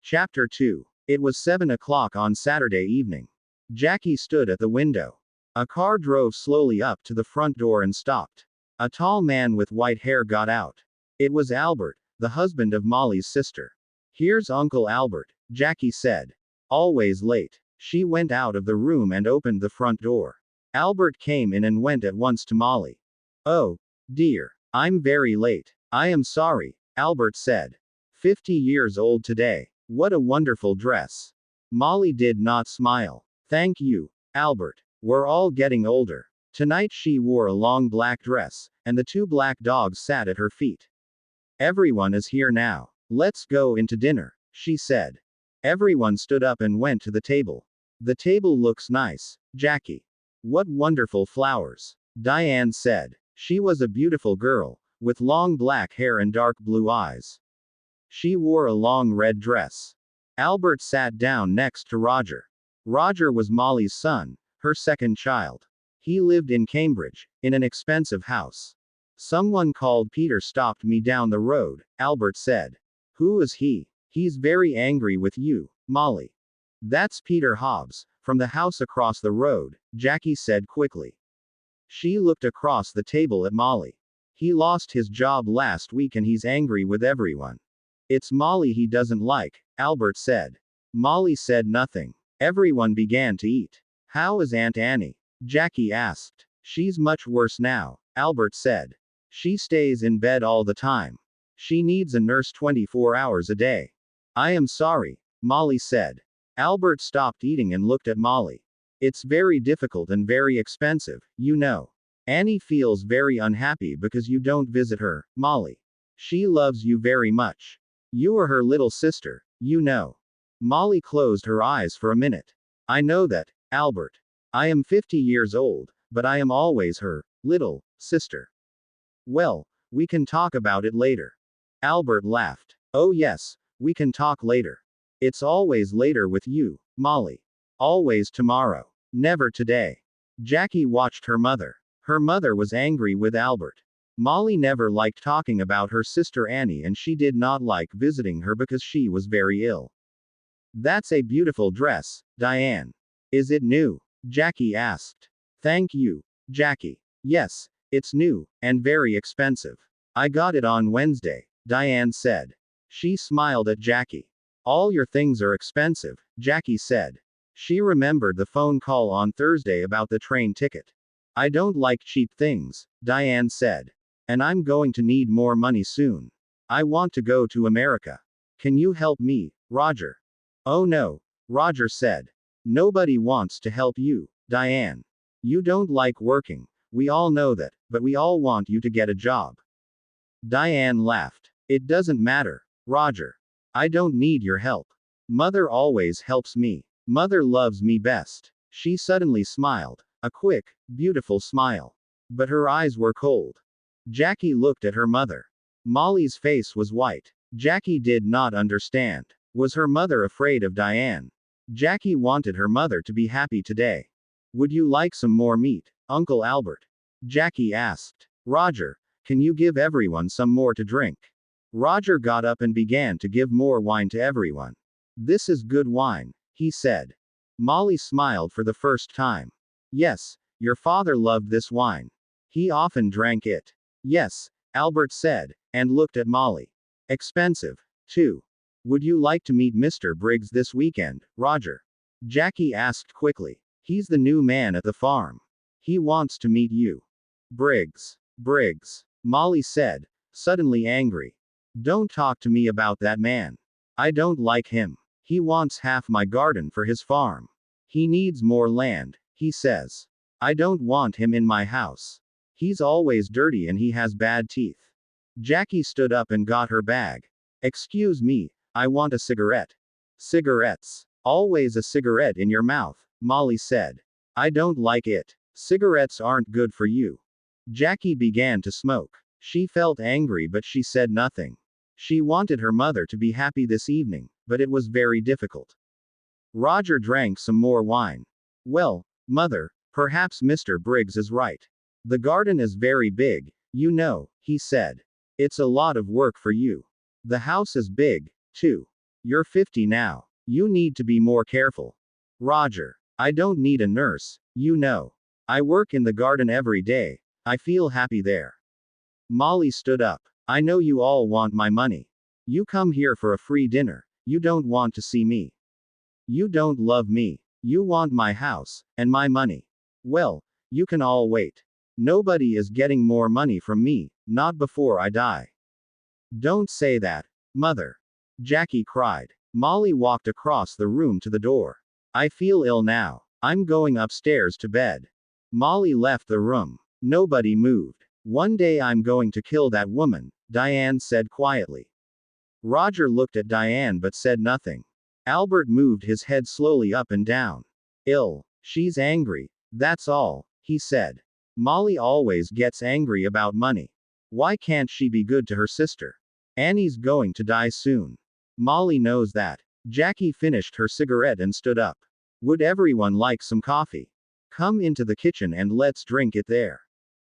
Chapter 2. It was 7 o'clock on Saturday evening. Jackie stood at the window. A car drove slowly up to the front door and stopped. A tall man with white hair got out. It was Albert, the husband of Molly's sister. "Here's Uncle Albert," Jackie said. "Always late." She went out of the room and opened the front door. Albert came in and went at once to Molly. "Oh, dear. I'm very late. I am sorry," Albert said. 50 years old today. What a wonderful dress." Molly did not smile. "Thank you, Albert. We're all getting older." Tonight she wore a long black dress, and the two black dogs sat at her feet. "Everyone is here now. Let's go into dinner," she said. Everyone stood up and went to the table. "The table looks nice, Jackie. What wonderful flowers," Diane said. She was a beautiful girl, with long black hair and dark blue eyes. She wore a long red dress. Albert sat down next to Roger. Roger was Molly's son, her second child. He lived in Cambridge, in an expensive house. "Someone called Peter stopped me down the road," Albert said. "Who is he?" "He's very angry with you, Molly." "That's Peter Hobbs, from the house across the road," Jackie said quickly. She looked across the table at Molly. "He lost his job last week and he's angry with everyone." "It's Molly he doesn't like," Albert said. Molly said nothing. Everyone began to eat. "How is Aunt Annie?" Jackie asked. "She's much worse now," Albert said. "She stays in bed all the time. She needs a nurse 24 hours a day." "I am sorry," Molly said. Albert stopped eating and looked at Molly. "It's very difficult and very expensive, you know. Annie feels very unhappy because you don't visit her, Molly. She loves you very much. You are her little sister, you know." Molly closed her eyes for a minute. "I know that, Albert. I am 50 years old, but I am always her little sister." "Well, we can talk about it later." Albert laughed. "Oh yes, we can talk later. It's always later with you, Molly. Always tomorrow. Never today." Jackie watched her mother. Her mother was angry with Albert. Molly never liked talking about her sister Annie and she did not like visiting her because she was very ill. "That's a beautiful dress, Diane. Is it new?" Jackie asked. "Thank you, Jackie. Yes, it's new, and very expensive. I got it on Wednesday," Diane said. She smiled at Jackie. "All your things are expensive," Jackie said. She remembered the phone call on Thursday about the train ticket. "I don't like cheap things," Diane said. "And I'm going to need more money soon. I want to go to America. Can you help me, Roger?" "Oh no," Roger said. "Nobody wants to help you, Diane. You don't like working. We all know that, but we all want you to get a job." Diane laughed. "It doesn't matter, Roger. I don't need your help. Mother always helps me. Mother loves me best." She suddenly smiled. A quick, beautiful smile. But her eyes were cold. Jackie looked at her mother. Molly's face was white. Jackie did not understand. Was her mother afraid of Diane? Jackie wanted her mother to be happy today. "Would you like some more meat, Uncle Albert?" Jackie asked. "Roger, can you give everyone some more to drink?" Roger got up and began to give more wine to everyone. "This is good wine," he said. Molly smiled for the first time. "Yes, your father loved this wine. He often drank it." "Yes," Albert said, and looked at Molly. "Expensive, too. Would you like to meet Mr. Briggs this weekend, Roger?" Jackie asked quickly. "He's the new man at the farm. He wants to meet you." "Briggs. Briggs," Molly said, suddenly angry. "Don't talk to me about that man. I don't like him. He wants half my garden for his farm. He needs more land, he says. I don't want him in my house. He's always dirty and he has bad teeth." Jackie stood up and got her bag. "Excuse me, I want a cigarette." "Cigarettes. Always a cigarette in your mouth," Molly said. "I don't like it. Cigarettes aren't good for you." Jackie began to smoke. She felt angry but she said nothing. She wanted her mother to be happy this evening, but it was very difficult. Roger drank some more wine. "Well, Mother, perhaps Mr. Briggs is right. The garden is very big, you know," he said. "It's a lot of work for you. The house is big, too. You're 50 now. You need to be more careful. Roger. I don't need a nurse, you know. I work in the garden every day. I feel happy there. Molly stood up. I know you all want my money. You come here for a free dinner. You don't want to see me. You don't love me. You want my house, and my money. Well, you can all wait. Nobody is getting more money from me, not before I die. Don't say that, Mother. Jackie cried. Molly walked across the room to the door. I feel ill now. I'm going upstairs to bed. Molly left the room. Nobody moved. One day I'm going to kill that woman, Diane said quietly. Roger looked at Diane but said nothing. Albert moved his head slowly up and down. Ill. She's angry. That's all, he said. Molly always gets angry about money. Why can't she be good to her sister? Annie's going to die soon. Molly knows that. Jackie finished her cigarette and stood up. Would everyone like some coffee? Come into the kitchen and let's drink it there.